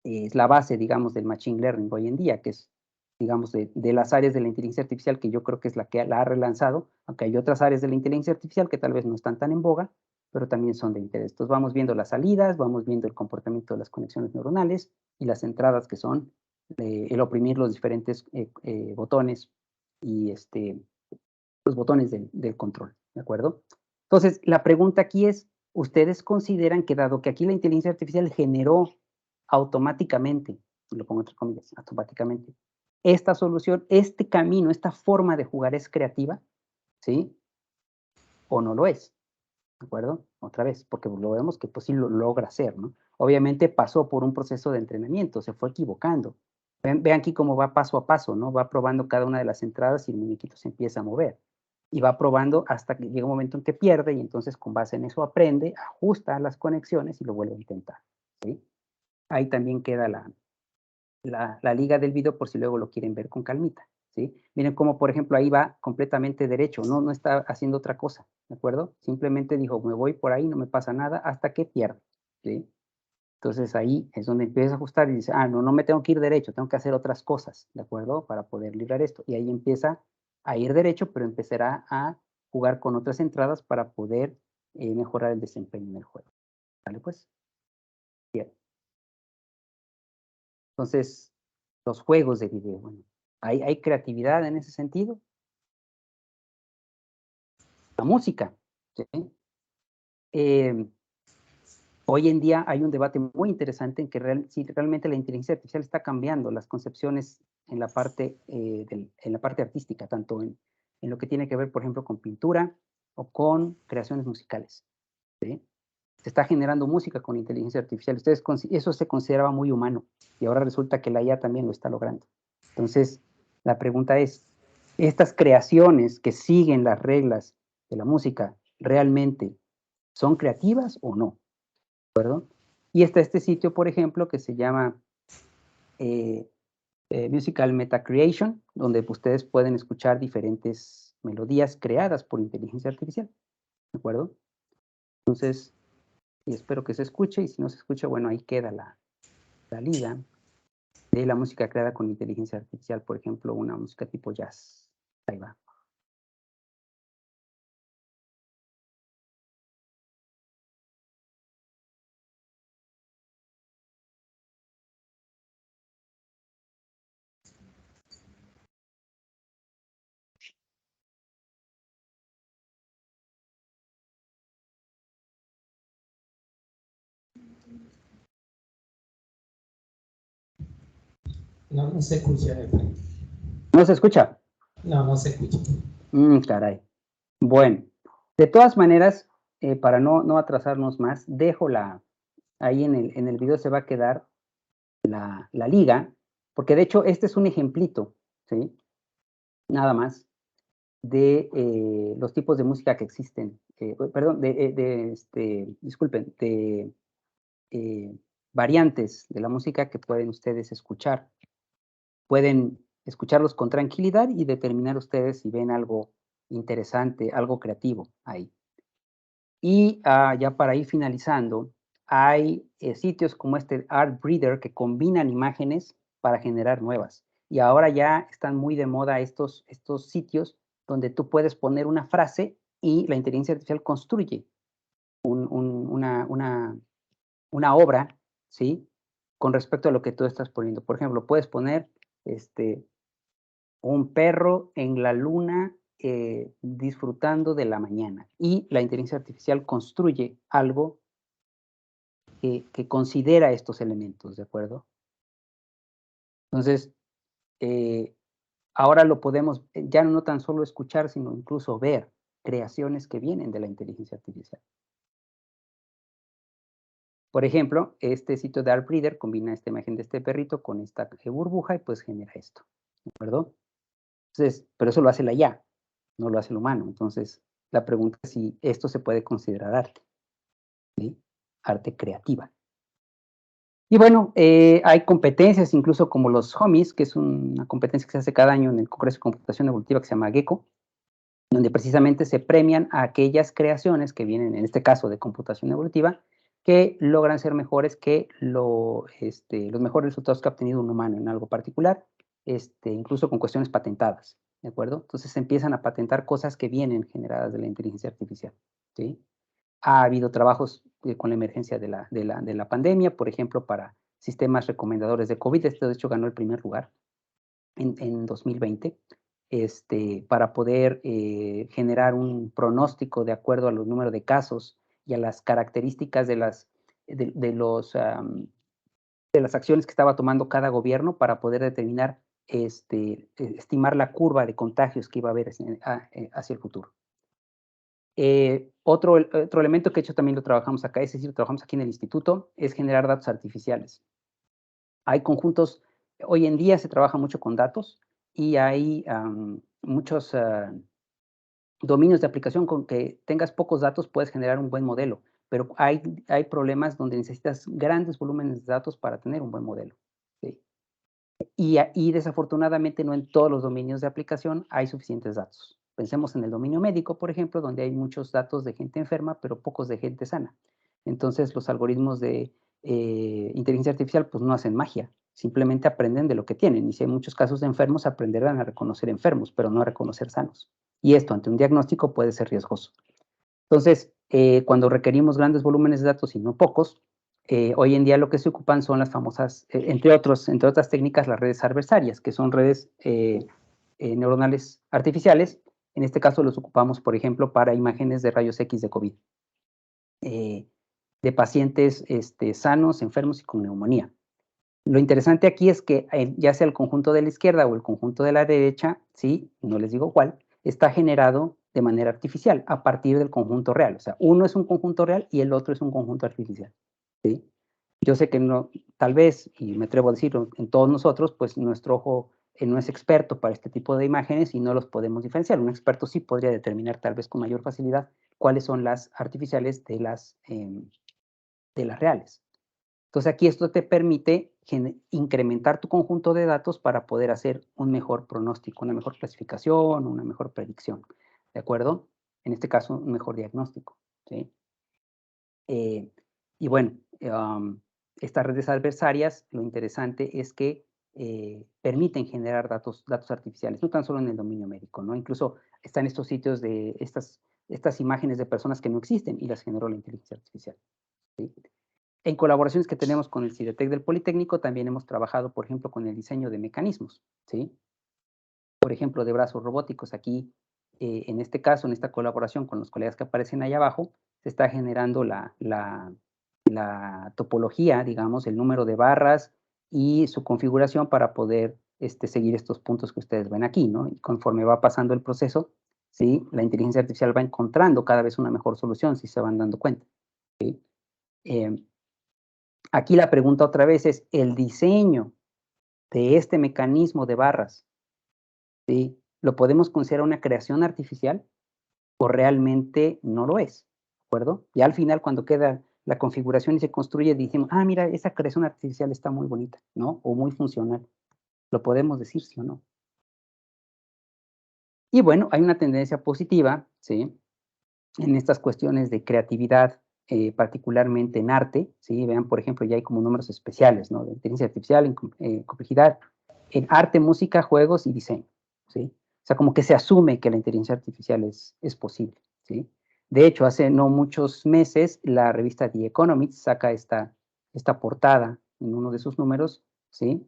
B: es la base, digamos, del machine learning hoy en día, que es, digamos, de las áreas de la inteligencia artificial, que yo creo que es la que la ha relanzado, aunque hay otras áreas de la inteligencia artificial que tal vez no están tan en boga, pero también son de interés. Entonces vamos viendo las salidas, vamos viendo el comportamiento de las conexiones neuronales y las entradas que son el oprimir los diferentes botones y los botones del control, ¿de acuerdo? Entonces, la pregunta aquí es, ¿ustedes consideran que dado que aquí la inteligencia artificial generó automáticamente, lo pongo entre comillas, automáticamente, esta solución, este camino, esta forma de jugar es creativa? ¿Sí? ¿O no lo es? ¿De acuerdo? Otra vez, porque lo vemos que pues sí lo logra hacer, ¿no? Obviamente pasó por un proceso de entrenamiento, se fue equivocando. Vean aquí cómo va paso a paso, ¿no? Va probando cada una de las entradas y el muñequito se empieza a mover. Y va probando hasta que llega un momento en que pierde y entonces con base en eso aprende, ajusta las conexiones y lo vuelve a intentar, ¿sí? Ahí también queda la liga del video por si luego lo quieren ver con calmita, ¿sí? Miren cómo, por ejemplo, ahí va completamente derecho, no está haciendo otra cosa, ¿de acuerdo? Simplemente dijo, me voy por ahí, no me pasa nada, hasta que pierde, ¿sí? Entonces ahí es donde empieza a ajustar y dice, no me tengo que ir derecho, tengo que hacer otras cosas, ¿de acuerdo? Para poder librar esto. Y ahí empieza a ir derecho, pero empezará a jugar con otras entradas para poder mejorar el desempeño en el juego. ¿Vale? Pues, bien. Entonces, los juegos de video, bueno, ¿hay creatividad en ese sentido? La música, ¿sí? Hoy en día hay un debate muy interesante en que si realmente la inteligencia artificial está cambiando las concepciones en la parte, en la parte artística, tanto en lo que tiene que ver, por ejemplo, con pintura o con creaciones musicales, ¿sí? Se está generando música con inteligencia artificial. Eso se consideraba muy humano y ahora resulta que la IA también lo está logrando. Entonces, la pregunta es, ¿estas creaciones que siguen las reglas de la música realmente son creativas o no? ¿De acuerdo? Y está este sitio, por ejemplo, que se llama Musical Meta Creation, donde ustedes pueden escuchar diferentes melodías creadas por inteligencia artificial. ¿De acuerdo? Entonces, y espero que se escuche, y si no se escucha, bueno, ahí queda la liga de la música creada con inteligencia artificial, por ejemplo, una música tipo jazz. Ahí va.
A: No se escucha, Efraín.
B: ¿No se escucha?
A: No se escucha.
B: Caray. Bueno, de todas maneras, para no atrasarnos más, dejo ahí en el video se va a quedar la liga, porque de hecho este es un ejemplito, ¿sí? Nada más, de los tipos de música que existen, perdón, disculpen, de variantes de la música que pueden ustedes escuchar. Pueden escucharlos con tranquilidad y determinar ustedes si ven algo interesante, algo creativo ahí. Y ya para ir finalizando, hay sitios como este Artbreeder que combinan imágenes para generar nuevas. Y ahora ya están muy de moda estos sitios donde tú puedes poner una frase y la inteligencia artificial construye una obra, ¿sí? Con respecto a lo que tú estás poniendo. Por ejemplo, puedes poner un perro en la luna disfrutando de la mañana. Y la inteligencia artificial construye algo que considera estos elementos, ¿de acuerdo? Entonces, ahora lo podemos ya no tan solo escuchar, sino incluso ver creaciones que vienen de la inteligencia artificial. Por ejemplo, este sitio de Artbreeder combina esta imagen de este perrito con esta burbuja y pues genera esto, ¿de acuerdo? Entonces, pero eso lo hace la IA, no lo hace el humano. Entonces, la pregunta es si esto se puede considerar arte, ¿sí? Arte creativa. Y bueno, hay competencias, incluso como los Homies, que es una competencia que se hace cada año en el Congreso de Computación Evolutiva que se llama GECO, donde precisamente se premian a aquellas creaciones que vienen, en este caso de computación evolutiva, que logran ser mejores que los mejores resultados que ha obtenido un humano en algo particular, incluso con cuestiones patentadas, ¿de acuerdo? Entonces se empiezan a patentar cosas que vienen generadas de la inteligencia artificial, ¿sí? Ha habido trabajos con la emergencia de la pandemia, por ejemplo, para sistemas recomendadores de COVID. Este, de hecho, ganó el primer lugar en 2020, para poder generar un pronóstico de acuerdo a los números de casos y a las características de las acciones que estaba tomando cada gobierno para poder determinar, estimar la curva de contagios que iba a haber hacia el futuro. Otro elemento que de hecho también lo trabajamos acá, es decir, lo trabajamos aquí en el instituto, es generar datos artificiales. Hay conjuntos, hoy en día se trabaja mucho con datos y hay muchos dominios de aplicación con que tengas pocos datos puedes generar un buen modelo, pero hay problemas donde necesitas grandes volúmenes de datos para tener un buen modelo, ¿sí? Y desafortunadamente no en todos los dominios de aplicación hay suficientes datos. Pensemos en el dominio médico, por ejemplo, donde hay muchos datos de gente enferma, pero pocos de gente sana. Entonces, los algoritmos de inteligencia artificial pues no hacen magia, simplemente aprenden de lo que tienen. Y si hay muchos casos de enfermos, aprenderán a reconocer enfermos, pero no a reconocer sanos. Y esto ante un diagnóstico puede ser riesgoso. Entonces, cuando requerimos grandes volúmenes de datos y no pocos, hoy en día lo que se ocupan son las famosas, entre otras técnicas, las redes adversarias, que son redes neuronales artificiales. En este caso los ocupamos, por ejemplo, para imágenes de rayos X de COVID, de pacientes sanos, enfermos y con neumonía. Lo interesante aquí es que ya sea el conjunto de la izquierda o el conjunto de la derecha, ¿sí? No les digo cuál, está generado de manera artificial a partir del conjunto real. O sea, uno es un conjunto real y el otro es un conjunto artificial, ¿sí? Yo sé que no, tal vez, y me atrevo a decirlo, en todos nosotros, pues nuestro ojo no es experto para este tipo de imágenes y no los podemos diferenciar. Un experto sí podría determinar tal vez con mayor facilidad cuáles son las artificiales de las reales. Entonces aquí esto te permite incrementar tu conjunto de datos para poder hacer un mejor pronóstico, una mejor clasificación, una mejor predicción, ¿de acuerdo? En este caso, un mejor diagnóstico, ¿sí? Y bueno, estas redes adversarias, lo interesante es que permiten generar datos artificiales, no tan solo en el dominio médico, ¿no? Incluso están estos sitios de estas imágenes de personas que no existen y las generó la inteligencia artificial, ¿sí? En colaboraciones que tenemos con el CIDETEC del Politécnico, también hemos trabajado, por ejemplo, con el diseño de mecanismos, ¿sí? Por ejemplo, de brazos robóticos. Aquí, en este caso, en esta colaboración con los colegas que aparecen ahí abajo, se está generando la topología, digamos, el número de barras y su configuración para poder seguir estos puntos que ustedes ven aquí, ¿no? Y conforme va pasando el proceso, ¿sí? La inteligencia artificial va encontrando cada vez una mejor solución, si se van dando cuenta, ¿sí? Aquí la pregunta otra vez es, ¿el diseño de este mecanismo de barras, ¿sí? ¿Lo podemos considerar una creación artificial o realmente no lo es? ¿De acuerdo? Y al final, cuando queda la configuración y se construye, decimos, ah, mira, esa creación artificial está muy bonita, ¿no? O muy funcional. ¿Lo podemos decir, sí o no? Y bueno, hay una tendencia positiva, ¿sí? En estas cuestiones de creatividad particularmente en arte, ¿sí? Vean, por ejemplo, ya hay como números especiales, ¿no? De inteligencia artificial, en complejidad, en arte, música, juegos y diseño, ¿sí? O sea, como que se asume que la inteligencia artificial es posible, ¿sí? De hecho, hace no muchos meses, la revista The Economist saca esta portada en uno de sus números, ¿sí?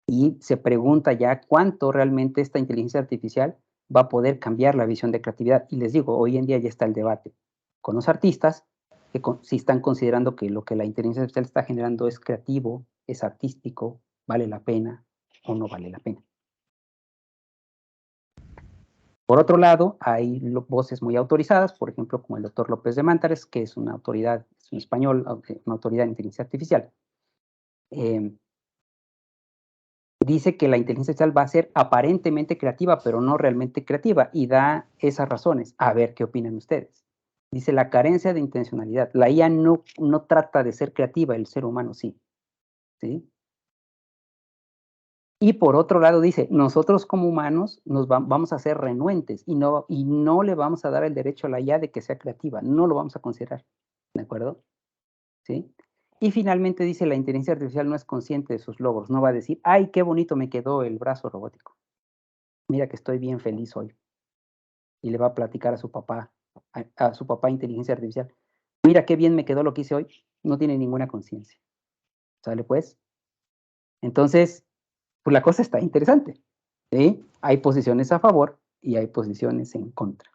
B: Y se pregunta ya cuánto realmente esta inteligencia artificial va a poder cambiar la visión de creatividad. Y les digo, hoy en día ya está el debate con los artistas, que si están considerando que lo que la inteligencia artificial está generando es creativo, es artístico, vale la pena o no vale la pena. Por otro lado, hay voces muy autorizadas, por ejemplo, como el doctor López de Mántares, que es una autoridad, es un español, una autoridad en inteligencia artificial. Dice que la inteligencia artificial va a ser aparentemente creativa, pero no realmente creativa, y da esas razones. A ver qué opinan ustedes. Dice la carencia de intencionalidad. La IA no trata de ser creativa, el ser humano sí. ¿Sí? Y por otro lado dice, nosotros como humanos vamos a ser renuentes y no le vamos a dar el derecho a la IA de que sea creativa, no lo vamos a considerar, ¿de acuerdo? ¿Sí? Y finalmente dice, la inteligencia artificial no es consciente de sus logros, no va a decir, ay, qué bonito me quedó el brazo robótico, mira que estoy bien feliz hoy. Y le va a platicar a su papá inteligencia artificial, mira qué bien me quedó lo que hice hoy, no tiene ninguna conciencia. ¿Sale pues? Entonces, pues la cosa está interesante, ¿sí? Hay posiciones a favor y hay posiciones en contra.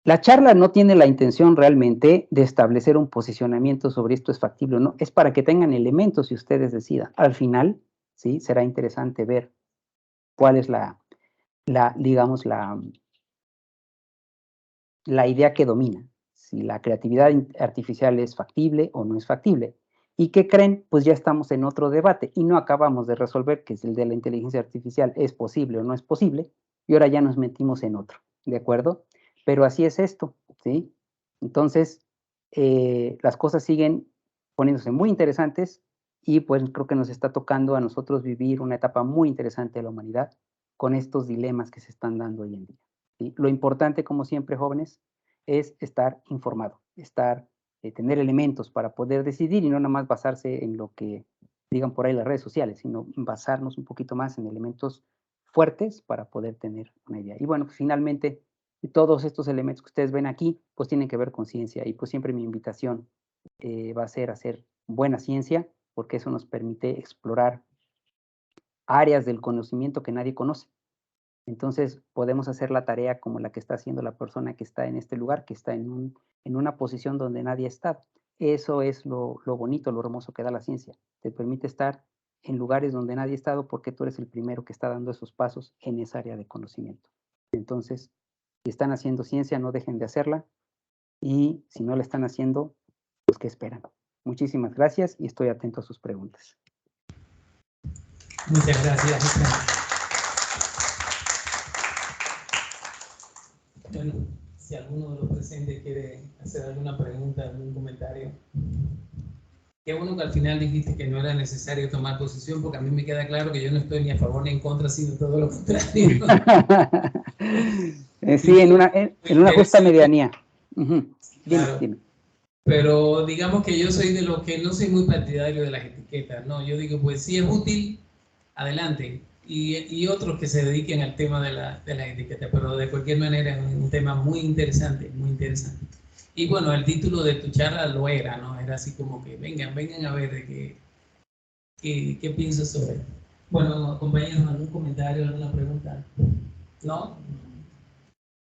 B: La charla no tiene la intención realmente de establecer un posicionamiento sobre esto es factible o no, es para que tengan elementos y ustedes decidan. Al final, ¿sí? Será interesante ver cuál es digamos, la idea que domina, si la creatividad artificial es factible o no es factible. ¿Y qué creen? Pues ya estamos en otro debate y no acabamos de resolver que es el de la inteligencia artificial, es posible o no es posible, y ahora ya nos metimos en otro, ¿de acuerdo? Pero así es esto, ¿sí? Entonces, las cosas siguen poniéndose muy interesantes y pues creo que nos está tocando a nosotros vivir una etapa muy interesante de la humanidad con estos dilemas que se están dando hoy en día. ¿Sí? Lo importante, como siempre, jóvenes, es estar informado, tener elementos para poder decidir y no nada más basarse en lo que digan por ahí las redes sociales, sino basarnos un poquito más en elementos fuertes para poder tener una idea. Y bueno, pues, finalmente, todos estos elementos que ustedes ven aquí, pues tienen que ver con ciencia y pues siempre mi invitación va a ser hacer buena ciencia, porque eso nos permite explorar áreas del conocimiento que nadie conoce. Entonces, podemos hacer la tarea como la que está haciendo la persona que está en este lugar, que está en una posición donde nadie está. Eso es lo bonito, lo hermoso que da la ciencia. Te permite estar en lugares donde nadie ha estado porque tú eres el primero que está dando esos pasos en esa área de conocimiento. Entonces, si están haciendo ciencia, no dejen de hacerla. Y si no la están haciendo, pues, ¿qué esperan? Muchísimas gracias y estoy atento a sus preguntas.
A: Muchas gracias. Bueno, si alguno de los presentes quiere hacer alguna pregunta, algún comentario. Qué bueno que al final dijiste que no era necesario tomar posición, porque a mí me queda claro que yo no estoy ni a favor ni en contra, sino todo lo contrario.
B: Sí, en una justa medianía.
A: Claro.
B: Dime.
A: Pero digamos que yo soy de los que no soy muy partidario de las etiquetas, ¿no? Yo digo, pues si es útil, adelante. Y otros que se dediquen al tema de las etiquetas, pero de cualquier manera es un tema muy interesante, muy interesante. Y bueno, el título de tu charla lo era, ¿no? Era así como que vengan a ver de qué piensas sobre esto. Bueno, compañeros, ¿algún comentario, alguna pregunta? ¿No?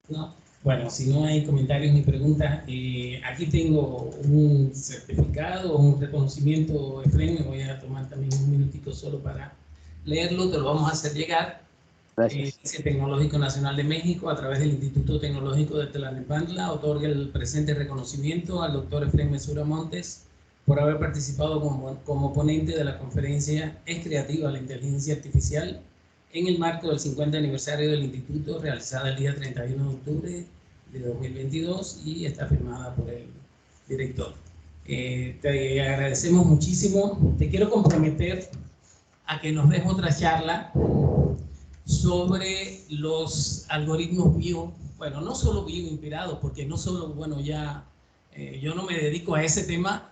A: ¿No? Bueno, si no hay comentarios ni preguntas, aquí tengo un certificado, un reconocimiento, Efraín, me voy a tomar también un minutito solo para leerlo, te lo vamos a hacer llegar. Dice Tecnológico Nacional de México, a través del Instituto Tecnológico de Tlalnepantla, otorga el presente reconocimiento al doctor Efraín Mesura Montes por haber participado como ponente de la conferencia Es Creativa la Inteligencia Artificial en el marco del 50 aniversario del Instituto, realizada el día 31 de octubre de 2022 y está firmada por el director. Te agradecemos muchísimo. Te quiero comprometer a que nos des otra charla sobre los algoritmos bio bueno, no solo bien inspirado, porque no solo, bueno, ya yo no me dedico a ese tema,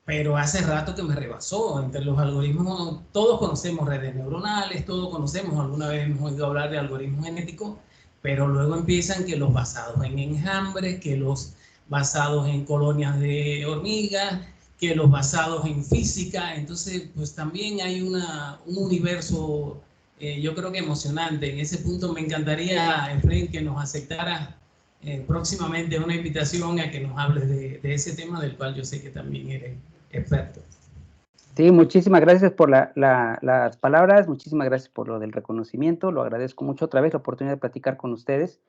A: pero hace rato que me rebasó. Entre los algoritmos, todos conocemos redes neuronales, todos conocemos, alguna vez hemos oído hablar de algoritmos genéticos, pero luego empiezan que los basados en enjambres, que los basados en colonias de hormigas, que los basados en física. Entonces, pues también hay un universo, yo creo que emocionante. En ese punto me encantaría, Efraín, que nos aceptara próximamente una invitación a que nos hables de ese tema del cual yo sé que también eres experto.
B: Sí, muchísimas gracias por las palabras, muchísimas gracias por lo del reconocimiento, lo agradezco mucho otra vez la oportunidad de platicar con ustedes.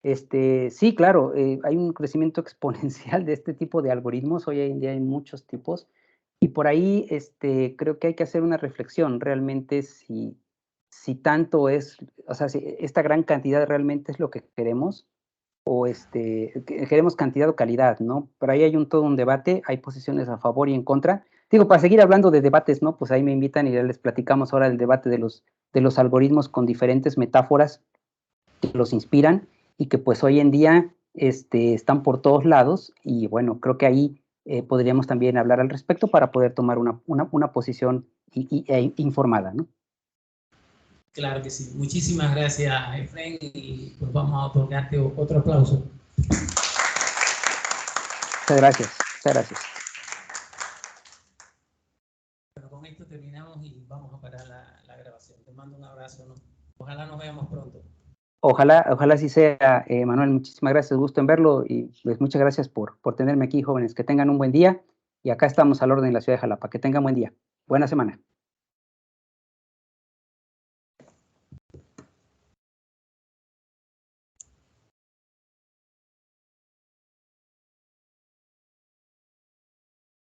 B: Sí, claro, hay un crecimiento exponencial de este tipo de algoritmos, hoy en día hay muchos tipos, y por ahí creo que hay que hacer una reflexión realmente si tanto es, o sea, si esta gran cantidad realmente es lo que queremos, o queremos cantidad o calidad, ¿no? Por ahí hay todo un debate, hay posiciones a favor y en contra. Digo, para seguir hablando de debates, ¿no? Pues ahí me invitan y ya les platicamos ahora del debate de los algoritmos con diferentes metáforas que los inspiran y que pues hoy en día están por todos lados y bueno, creo que ahí podríamos también hablar al respecto para poder tomar una posición informada, ¿no?
A: Claro que sí. Muchísimas gracias, Efraín, y pues vamos a otorgarte otro aplauso.
B: Muchas gracias, muchas gracias.
A: Bueno, con esto terminamos y vamos a parar la grabación. Te mando un abrazo, ¿no? Ojalá nos veamos pronto.
B: Ojalá así sea, Manuel. Muchísimas gracias, gusto en verlo y pues muchas gracias por tenerme aquí, jóvenes. Que tengan un buen día y acá estamos al orden en la ciudad de Jalapa. Que tengan buen día. Buena semana.